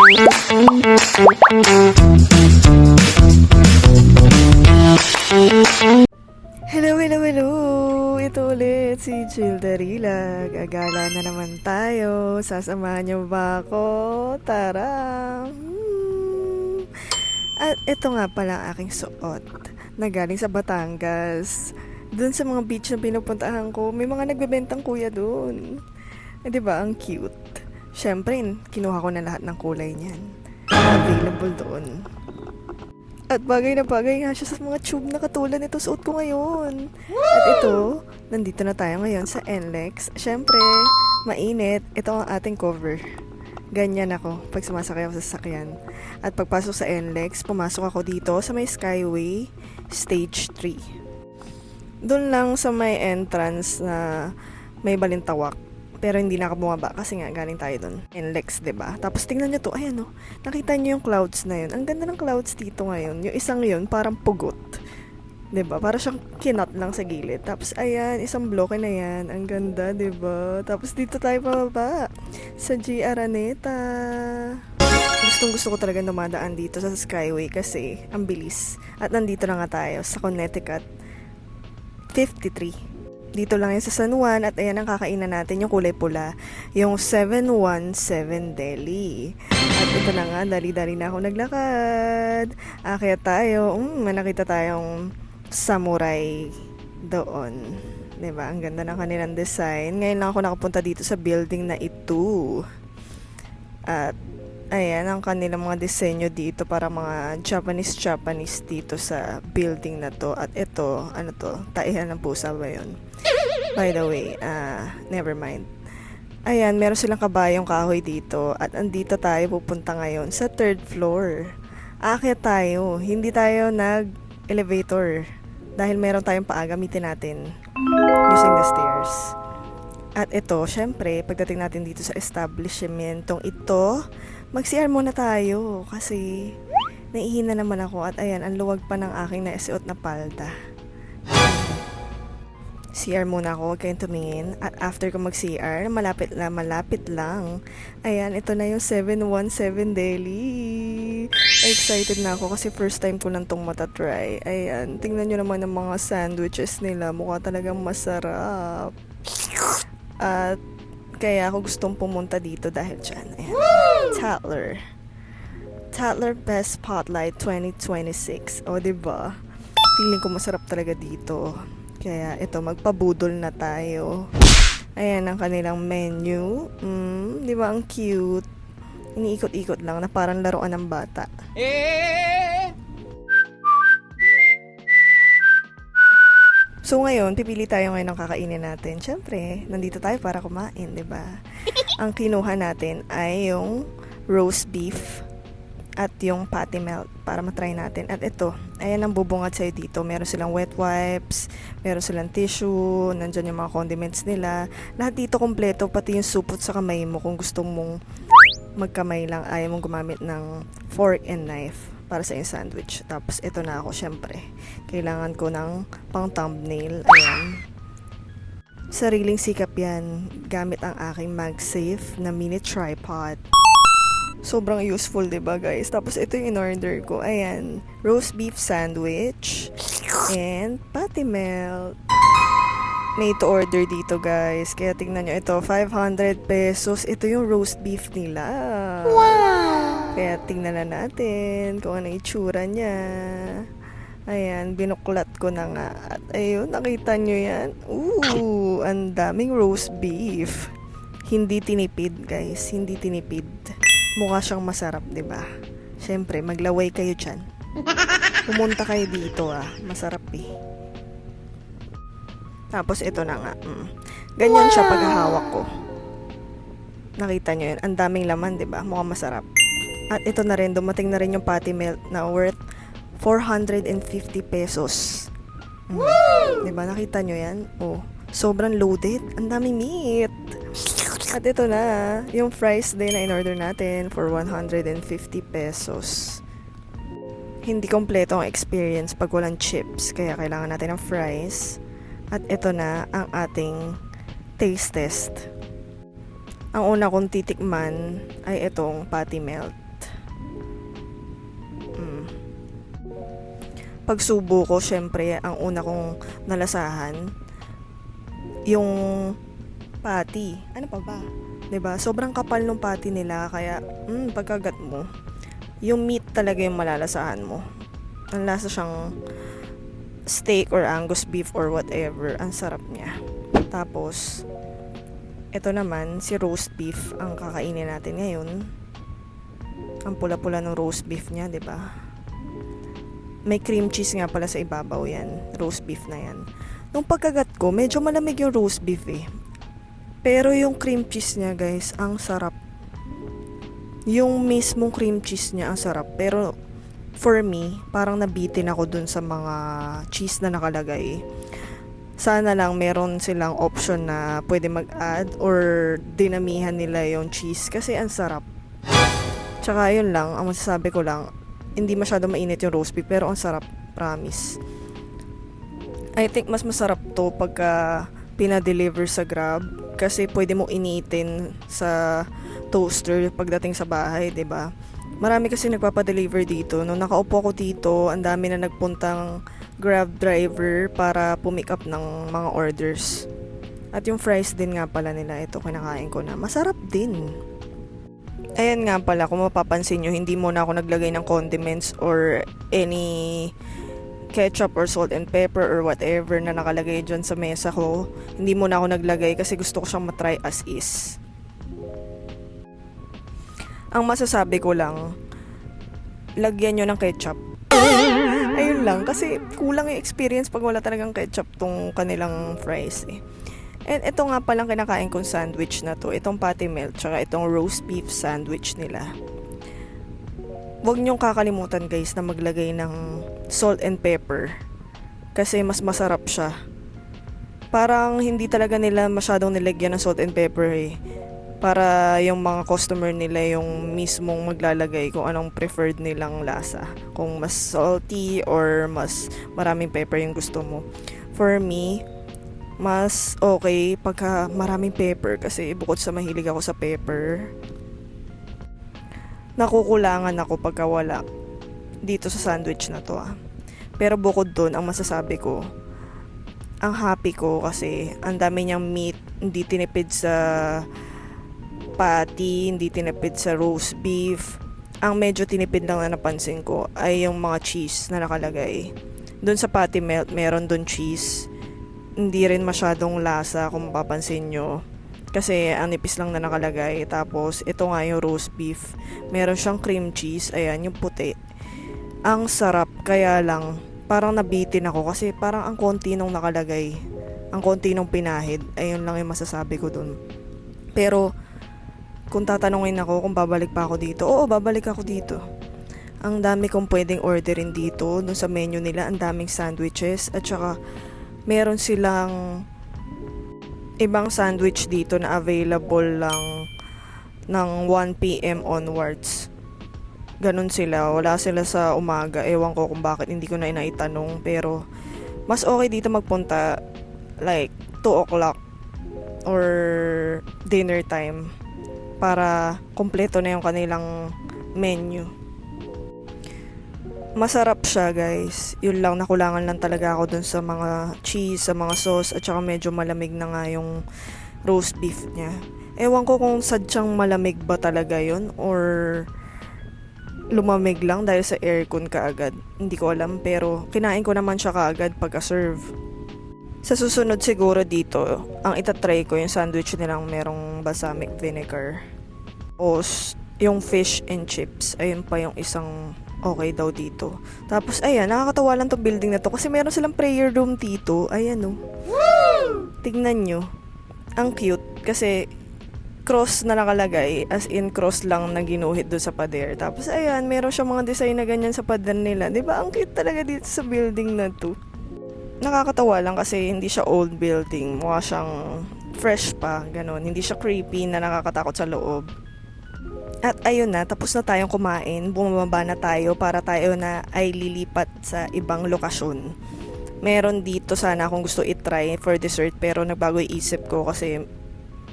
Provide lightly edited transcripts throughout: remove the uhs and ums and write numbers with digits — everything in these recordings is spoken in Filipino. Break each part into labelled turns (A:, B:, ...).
A: Hello, hello, hello! Ito ulit si Jill Darila. Gagala na naman tayo. Sasamahan niyo ba ako? Tara! At ito nga pala ang aking suot na galing sa Batangas. Doon sa mga beach na pinupuntahan ko, may mga nagbebentang kuya doon. Diba? Ang cute. Siyempre, kinuha ko na lahat ng kulay niyan. Available doon. At bagay na bagay nga siya sa mga tube na katulad nito suot ko ngayon. At ito, nandito na tayo ngayon sa NLEX. Siyempre, mainit. Ito ang ating cover. Ganyan ako pag sumasakay ako sa sasakyan. At pagpasok sa NLEX, pumasok ako dito sa may Skyway Stage 3. Doon lang sa may entrance na may balintawak. Pero hindi na ako bumaba kasi nga galing tayo doon. NLEX, 'di ba? Tapos tingnan niyo 'to, ayan oh. Nakita niyo yung clouds na 'yun. Ang ganda ng clouds dito ngayon. Yung isang 'yun parang pugot. 'Di ba? Para siyang kinat lang sa gilid. Tapos ayan, isang bloke na 'yan. Ang ganda, 'di ba? Tapos dito tayo pababa sa G. Araneta. Gusto ko talaga dumadaan dito sa Skyway kasi ang bilis. At nandito na nga tayo sa Connecticut 53. Dito lang yan sa San Juan at ayan ang kakainan natin, yung kulay pula, yung 717 Deli. At ito na nga, dali-dali na ako naglakad. Kaya tayo, may nakita tayong samurai doon. Diba? Ang ganda ng kanilang design. Ngayon lang ako nakapunta dito sa building na ito. At ayan ang kanilang mga disenyo dito para mga Japanese dito sa building na to. At ito, ano to? Taihan ng pusa ba yun? By the way, never mind. Ayan, meron silang kabayong kahoy dito. At andito tayo pupunta ngayon sa 3rd floor. Aakyat tayo. Hindi tayo nag-elevator. Dahil meron tayong paagamitin natin using the stairs. At ito, syempre, pagdating natin dito sa establishmentong ito, mag-CR muna tayo kasi naihina naman ako at ayan, ang luwag pa ng aking naisuot na palda. CR muna ako, huwag kayong tumingin. At after ko mag-CR, malapit lang. Ayan, ito na yung 717 Deli. Excited na ako kasi first time ko lang tong matatry. Ayan, tingnan nyo naman ang mga sandwiches nila. Mukha talagang masarap. At kaya ako gustong pumunta dito dahil dyan. Ayan. Tatler Best Spotlight 2026. O, diba? Feeling ko masarap talaga dito. Kaya ito, magpabudol na tayo. Ayan ang kanilang menu. Di ba ang cute? Iniikot-ikot lang na parang laruan ng bata. So ngayon, pipili tayo ngayon ng kakainin natin. Siyempre, nandito tayo para kumain, di ba? Ang kinuha natin ay yung roast beef at yung patty melt para matry natin. At ito, ayan ang bubungad sa'yo dito. Meron silang wet wipes, meron silang tissue, nandyan yung mga condiments nila. Lahat dito kompleto, pati yung supot sa kamay mo kung gusto mong magkamay lang, ayaw mong gumamit ng fork and knife para sa yung sandwich. Tapos ito na ako, syempre. Kailangan ko ng pang thumbnail. Ayan. Sariling sikap yan. Gamit ang aking MagSafe na mini tripod. Sobrang useful, diba guys? Tapos ito yung in-order ko. Ayan, roast beef sandwich and patty melt. Made to order dito guys. Kaya tingnan nyo ito, 500 pesos. Ito yung roast beef nila. Wow! Kaya tingnan na natin kung ano itsura niya. Ayan, binuklat ko na nga. At ayun, nakita nyo yan. Ooh, ang daming roast beef. Hindi tinipid guys, hindi tinipid. Mukha siyang masarap, 'di ba? Syempre, maglaway kayo diyan. Pumunta kayo dito masarap eh. Tapos ito na nga. Ganyan siya paghahawak ko. Nakita niyo 'yun, ang daming laman, 'di ba? Mukhang masarap. At ito na rin, dumating na rin yung patty melt na worth 450 pesos. 'Di ba? Nakita niyo 'yan? Oh, sobrang loaded. Ang daming meat. At ito na, yung fries din na in-order natin for 150 pesos. Hindi kompleto ang experience pag walang chips, kaya kailangan natin ng fries. At ito na ang ating taste test. Ang una kong titikman ay itong patty melt. Pagsubo ko, syempre, ang una kong nalasahan, yung patty. Ano pa ba? 'Di ba? Sobrang kapal ng patty nila, kaya, pagkagat mo, yung meat talaga yung malalasahan mo. Ang lasa siyang steak or Angus beef or whatever. Ang sarap niya. Tapos, ito naman, si roast beef ang kakainin natin ngayon. Ang pula-pula ng roast beef niya, 'di ba? May cream cheese nga pala sa ibabaw yan. Roast beef na yan. Nung pagkagat ko, medyo malamig yung roast beef eh. Pero yung cream cheese niya, guys, ang sarap. Yung mismong cream cheese niya ang sarap. Pero for me, parang nabitin ako dun sa mga cheese na nakalagay. Sana lang meron silang option na pwede mag-add or dinamihan nila yung cheese kasi ang sarap. Tsaka yun lang, ang masasabi ko lang, hindi masyado mainit yung roast beef pero ang sarap, promise. I think mas masarap to pagka pinadeliver sa Grab kasi pwede mo initin sa toaster pagdating sa bahay, 'di ba? Marami kasi nagpapa-deliver dito. Nung nakaupo ako dito, ang dami na nagpuntang Grab driver para pumick up ng mga orders. At yung fries din nga pala nila, ito kinakain ko na. Masarap din. Ayan nga pala, kung mapapansin nyo, hindi muna ako naglagay ng condiments or any ketchup or salt and pepper or whatever na nakalagay dyan sa mesa ko. Hindi muna ako naglagay kasi gusto ko siyang matry as is. Ang masasabi ko lang, lagyan nyo ng ketchup. Ayun lang, kasi kulang yung experience pag wala talagang ketchup tong kanilang fries eh. And ito nga palang kinakain kong sandwich na to. Itong patty melt, tsaka itong roast beef sandwich nila. Huwag niyong kakalimutan guys na maglagay ng salt and pepper. Kasi mas masarap siya. Parang hindi talaga nila masyadong nilagyan ng salt and pepper eh. Para yung mga customer nila yung mismong maglalagay kung anong preferred nilang lasa. Kung mas salty or mas maraming pepper yung gusto mo. For me, mas okay pagka maraming pepper kasi bukod sa mahilig ako sa pepper, nakukulangan ako pagka wala dito sa sandwich na to Pero bukod dun, ang masasabi ko, ang happy ko kasi ang dami niyang meat, hindi tinipid sa patty, hindi tinipid sa roast beef. Ang medyo tinipid lang na napansin ko ay yung mga cheese na nakalagay. Dun sa patty melt, meron dun cheese. Hindi rin masyadong lasa kung mapapansin nyo. Kasi ang nipis lang na nakalagay. Tapos, ito nga yung roast beef. Meron siyang cream cheese. Ayan, yung puti. Ang sarap. Kaya lang, parang nabitin ako. Kasi parang ang konti nung nakalagay. Ang konti nung pinahid. Ayun lang yung masasabi ko dun. Pero, kung tatanungin ako kung babalik pa ako dito, oo, babalik ako dito. Ang dami kong pwedeng orderin dito. Dun sa menu nila, ang daming sandwiches. At saka, meron silang ibang sandwich dito na available lang ng 1 p.m. onwards. Ganun sila. Wala sila sa umaga. Ewan ko kung bakit hindi ko na inaitanong. Pero mas okay dito magpunta like 2 o'clock or dinner time para kompleto na yung kanilang menu. Masarap siya guys. Yun lang, nakulangan lang talaga ako dun sa mga cheese, sa mga sauce, at saka medyo malamig na nga yung roast beef niya. Ewan ko kung sadyang malamig ba talaga yun or lumamig lang dahil sa aircon kaagad. Hindi ko alam pero kinain ko naman siya kaagad pagka-serve. Sa susunod siguro dito, ang itatry ko yung sandwich nilang merong balsamic vinegar. O yung fish and chips. Ayun pa yung isang okay daw dito. Tapos, ayan, nakakatawa lang tong building na to kasi meron silang prayer room dito. Ayan, oh. Woo! Tignan nyo. Ang cute kasi cross na nakalagay, as in cross lang na ginuhit doon sa pader. Tapos, ayan, meron siyang mga design na ganyan sa pader nila. Diba? Ang cute talaga dito sa building na to. Nakakatawa lang kasi hindi siya old building. Mukha siyang fresh pa, ganun. Hindi siya creepy na nakakatakot sa loob. At ayun na, tapos na tayong kumain, bumababa na tayo para tayo na ay lilipat sa ibang lokasyon. Meron dito sana akong gusto itry for dessert pero nagbago yung isip ko kasi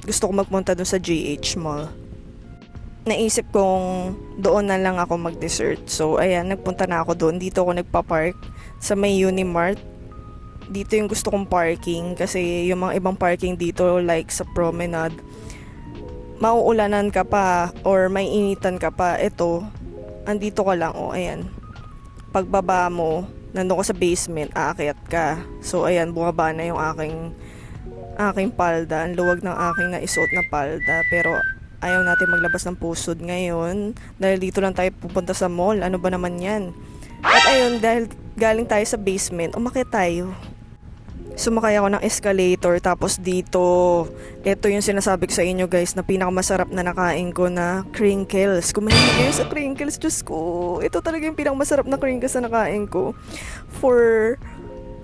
A: gusto ko magpunta dun sa GH Mall. Naisip kong doon na lang ako mag-dessert. So ayan, nagpunta na ako doon. Dito ako nagpa-park sa may Unimart. Dito yung gusto kong parking kasi yung mga ibang parking dito like sa Promenade, mauulanan ka pa or may initan ka pa. Ito, andito ka lang, oh, ayan. Pagbaba mo, nandun ka sa basement, aakyat ka. So, ayan, bumaba na yung aking palda. Ang luwag ng aking naisuot na palda. Pero, ayaw natin maglabas ng pusod ngayon. Dahil dito lang tayo pupunta sa mall. Ano ba naman yan? At ayun, dahil galing tayo sa basement, umakyat tayo. Sumakay ako ng escalator, tapos dito, ito yung sinasabi ko sa inyo guys, na pinakamasarap na nakain ko na crinkles. Kung mahilig kayo sa crinkles, Diyos ko, ito talaga yung pinakamasarap na crinkles na nakain ko. For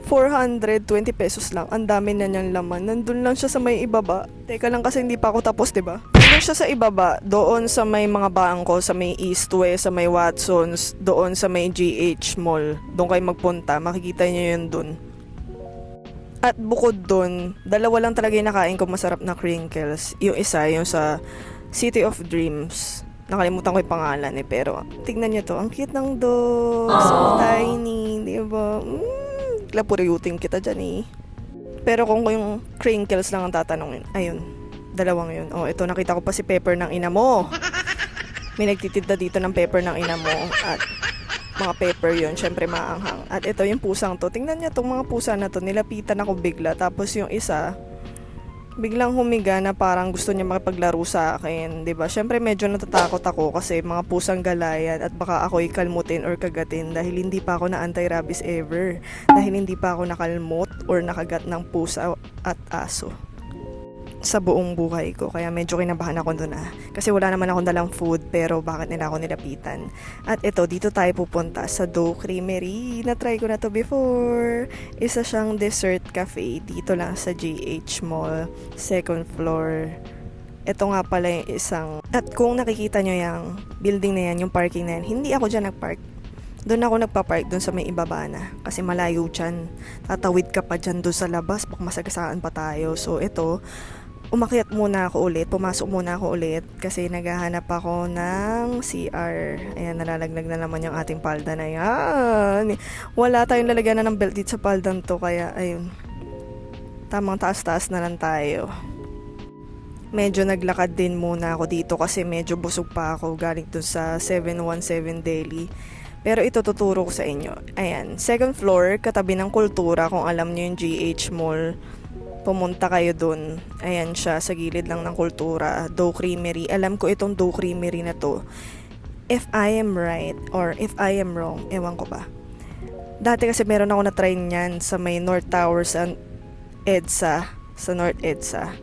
A: 420 pesos lang. Ang dami na niyang laman. Nandun lang siya sa may ibaba. Teka lang kasi hindi pa ako tapos, 'di ba? Nandun siya sa ibaba, doon sa may mga bangko, sa may East West, sa may Watsons, doon sa may GH Mall. Doon kayo magpunta, makikita niyo 'yun doon. At bukod doon, dalawa lang talaga yung nakain ko masarap na crinkles. Yung isa, yung sa City of Dreams. Nakalimutan ko yung pangalan eh, pero tignan niyo to. Ang cute ng dog. So tiny, di ba? Lapuriyutin kita dyan eh. Pero kung yung crinkles lang ang tatanungin, ayun, dalawang yun. Oh, ito, nakita ko pa si Pepper ng ina mo. May nagtitinda dito ng pepper ng ina mo. At mga pepper yun, syempre maanghang. At ito yung pusang to. Tingnan niya tong mga pusa na to. Nilapitan ako bigla. Tapos yung isa, biglang humiga na parang gusto niya makipaglaro sa akin, 'di ba? Syempre medyo natatakot ako kasi mga pusang galayan at baka ako'y kalmutin or kagatin dahil hindi pa ako na anti-rabies ever. Dahil hindi pa ako nakalmot or nakagat ng pusa at aso sa buong buhay ko. Kaya medyo kinabahan ako doon kasi wala naman akong dalang food, pero bakit nila ako nilapitan. At ito, dito tayo pupunta sa Dough Creamery. Na-try ko na to before. Isa siyang dessert cafe dito lang sa GH Mall, second floor. Ito nga pala yung isang, at kung nakikita nyo yung building na yan, yung parking na yan, hindi ako dyan nagpark. Doon ako nagpa-park doon sa may ibaba na kasi malayo dyan. Tatawid ka pa dyan doon sa labas, baka masagasaan pa tayo. So ito, umakyat muna ako ulit, pumasok muna ako ulit kasi naghahanap ako ng CR. Ayan, nalalaglag na naman yung ating palda na yan. Wala tayong lalagyan na ng belt dito sa paldan to, kaya ayun, tamang taas-taas na lang tayo. Medyo naglakad din muna ako dito kasi medyo busog pa ako galing dun sa 717 Daily. Pero ito tuturo ko sa inyo. Ayan, second floor, katabi ng Kultura. Kung alam nyo yung GH Mall, pumunta kayo dun. Ayan siya, sa gilid lang ng Kultura. Dough Creamery. Alam ko itong Dough Creamery na to. If I am right, or if I am wrong, ewan ko ba. Dati kasi meron ako na-try niyan sa may North Tower sa EDSA. Sa North EDSA.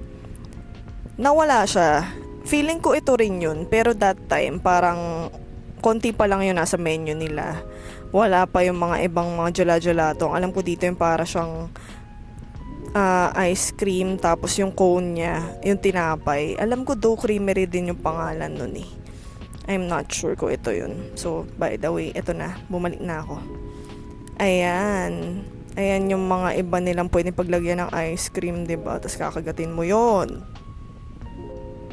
A: Nawala siya. Feeling ko ito rin yun. Pero that time, parang konti pa lang yun nasa menu nila. Wala pa yung mga ibang mga gelato. Alam ko dito yung para siyang ice cream, tapos yung cone niya, yung tinapay. Alam ko Dough Creamery din yung pangalan nun eh. I'm not sure kung ito yun. So, by the way, ito na. Bumalik na ako. Ayan. Ayan yung mga iba nilang pwedeng paglagyan ng ice cream, diba? Tapos kakagatin mo yon.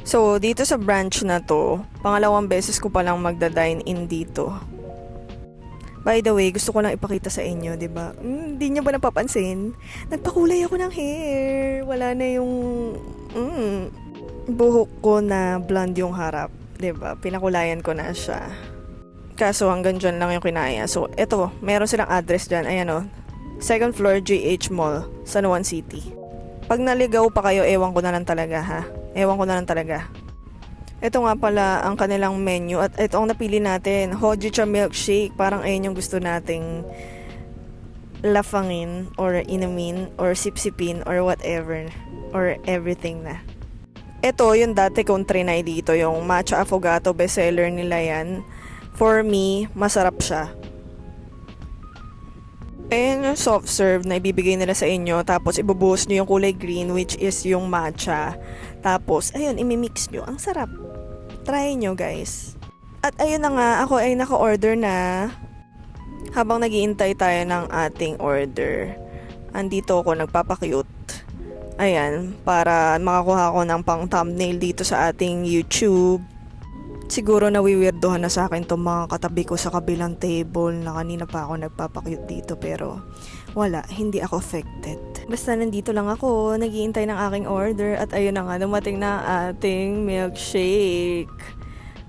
A: So, dito sa branch na to, pangalawang beses ko palang magda-dine in dito. By the way, gusto ko lang ipakita sa inyo, 'di ba? Hindi niyo ba napapansin? Nagpakulay ako ng hair. Wala na yung buhok ko na blonde yung harap, 'di ba? Pinakulayan ko na siya. Kaso hanggang dyan lang yung kinaya. So, eto, meron silang address dyan. Ayan o. Second floor, GH Mall, San Juan City. Pag naligaw pa kayo, ewan ko na lang talaga, ha? Ewan ko na lang talaga. Ito nga pala ang kanilang menu at ito ang napili natin, Hojicha milkshake. Parang ayun yung gusto nating lafangin or inumin or sipsipin or whatever or everything na. Ito yung dati kong trinay dito, yung matcha affogato, bestseller nila yan. For me, masarap siya. Ayan yung soft serve na ibibigay nila sa inyo. Tapos ibubuhos nyo yung kulay green, which is yung matcha. Tapos, ayun, imimix nyo. Ang sarap. Try nyo, guys. At ayun na nga, ako ay naka-order na. Habang naghihintay tayo ng ating order, andito ako nagpapakyut. Ayan, para makakuha ko ng pang thumbnail dito sa ating YouTube. Siguro nawiwirdohan na sa akin tong mga katabi ko sa kabilang table na kanina pa ako nagpapakyut dito pero wala, hindi ako affected. Basta nandito lang ako, naghihintay ng aking order at ayun na nga, dumating na ang ating milkshake.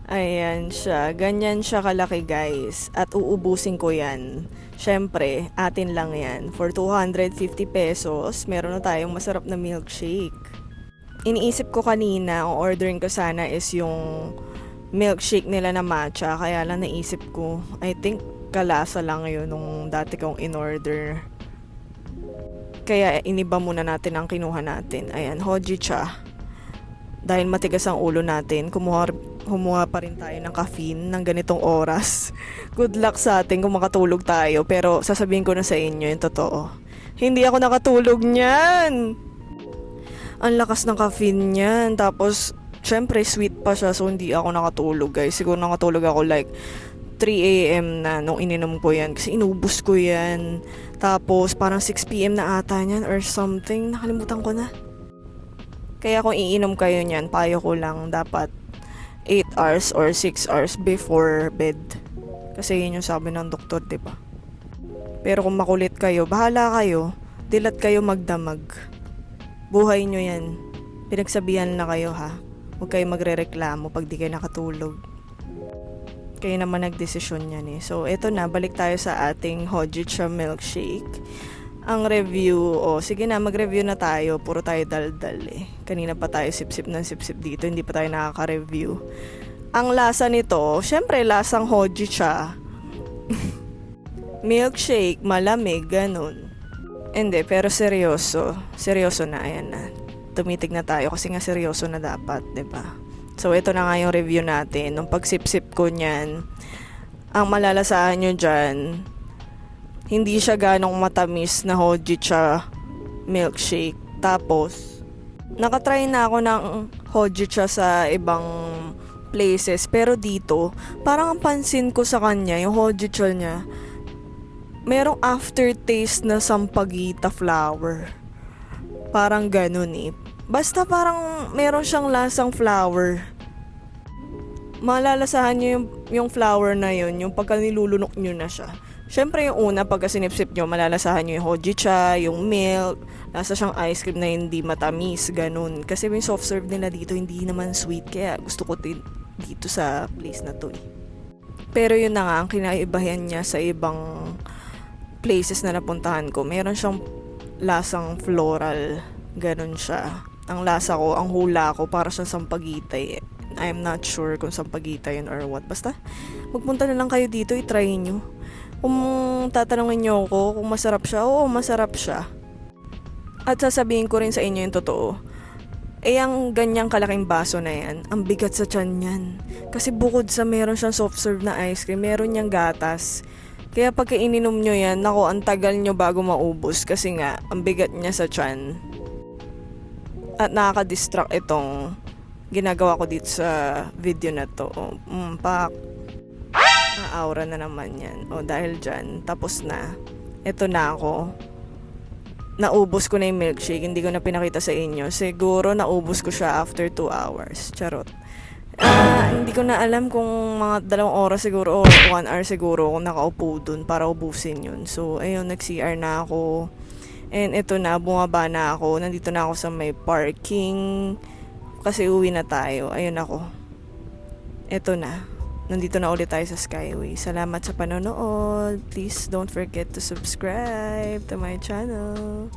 A: Ayan siya, ganyan siya kalaki guys at uubusin ko yan. Syempre, atin lang yan. For 250 pesos, meron na tayong masarap na milkshake. Iniisip ko kanina, ang ordering ko sana is yung milkshake nila na matcha, kaya lang naisip ko, I think kalasa lang yun nung dati kong in-order. Kaya iniba muna natin ang kinuha natin. Ayan, Hojicha. Dahil matigas ang ulo natin, kumuha pa rin tayo ng caffeine ng ganitong oras. Good luck sa atin kung makatulog tayo, pero sasabihin ko na sa inyo yung totoo. Hindi ako nakatulog niyan! Ang lakas ng caffeine niyan, tapos syempre, sweet pa siya, so hindi ako nakatulog, guys. Siguro nakatulog ako like 3 a.m. na nung ininom ko yan. Kasi inubos ko yan. Tapos, parang 6 p.m. na ata yan or something. Nakalimutan ko na. Kaya kung iinom kayo niyan, payo ko lang dapat 8 hours or 6 hours before bed. Kasi yun yung sabi ng doktor, diba? Pero kung makulit kayo, bahala kayo. Dilat kayo magdamag. Buhay nyo yan. Pinagsabihan na kayo, ha? Huwag kayo magrereklamo pag di kayo nakatulog. Kayo naman nagdesisyon yan eh. So, eto na. Balik tayo sa ating Hojicha milkshake. Ang review, sige na, mag-review na tayo. Puro tayo daldal eh. Kanina pa tayo sip-sip ng sip-sip dito. Hindi pa tayo nakaka-review. Ang lasa nito, syempre lasang Hojicha. Milkshake, malamig, ganun. Hindi, pero seryoso. Seryoso na, ayan na. Tumitig na tayo kasi nga seryoso na dapat, 'di ba? So ito na nga yung review natin. Nung pagsip-sip ko niyan, ang malalasahan nyo dyan, hindi siya ganong matamis na Hojicha milkshake. Tapos, nakatry na ako ng Hojicha sa ibang places, pero dito, parang ang pansin ko sa kanya, yung Hojicha niya, merong aftertaste na sampagita flower. Parang ganun eh. Basta parang meron siyang lasang flower. Malalasahan nyo yung flower na yun, yung pagka nilulunok nyo na siya. Syempre yung una, pagka sinipsip nyo, malalasahan nyo yung Hojicha, yung milk, lasa siyang ice cream na hindi matamis, ganun. Kasi yung soft serve nila dito, hindi naman sweet, kaya gusto ko dito sa place na to eh. Pero yun na nga, ang kinaibahan niya sa ibang places na napuntahan ko, meron siyang lasang floral, ganun siya. Ang lasa ko, ang hula ko, para siyang sampagitay. I'm not sure kung sampagitay yun or what. Basta, magpunta na lang kayo dito, i-try nyo. Kung tatanungin nyo ako kung masarap siya, oo, masarap siya. At sasabihin ko rin sa inyo yung totoo. Ang ganyang kalaking baso na yan, ang bigat sa tiyan yan. Kasi bukod sa meron siyang soft serve na ice cream, meron niyang gatas. Kaya pagka ininom nyo yan, ang tagal nyo bago maubos kasi nga, ang bigat niya sa tiyan. At nakaka-distract itong ginagawa ko dito sa video na to. Aura na naman yan. Dahil dyan, tapos na. Ito na ako. Naubos ko na yung milkshake, hindi ko na pinakita sa inyo. Siguro naubos ko siya after 2 hours. Charot. Hindi ko na alam kung mga 2 oras siguro o 1 hour siguro kung nakaupo dun para ubusin yun. So, ayun, nag-CR na ako. And ito na, bumaba na ako. Nandito na ako sa may parking. Kasi uwi na tayo. Ayun ako. Ito na. Nandito na ulit tayo sa Skyway. Salamat sa panonood. Please don't forget to subscribe to my channel.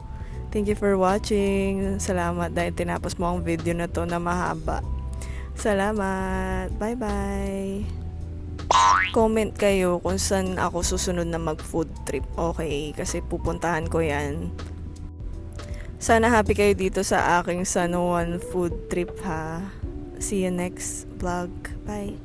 A: Thank you for watching. Salamat dahil tinapos mo ang video na to na mahaba. Salamat. Bye-bye. Comment kayo kung saan ako susunod na mag-food trip. Okay, kasi pupuntahan ko yan. Sana happy kayo dito sa aking San Juan food trip ha. See you next vlog. Bye.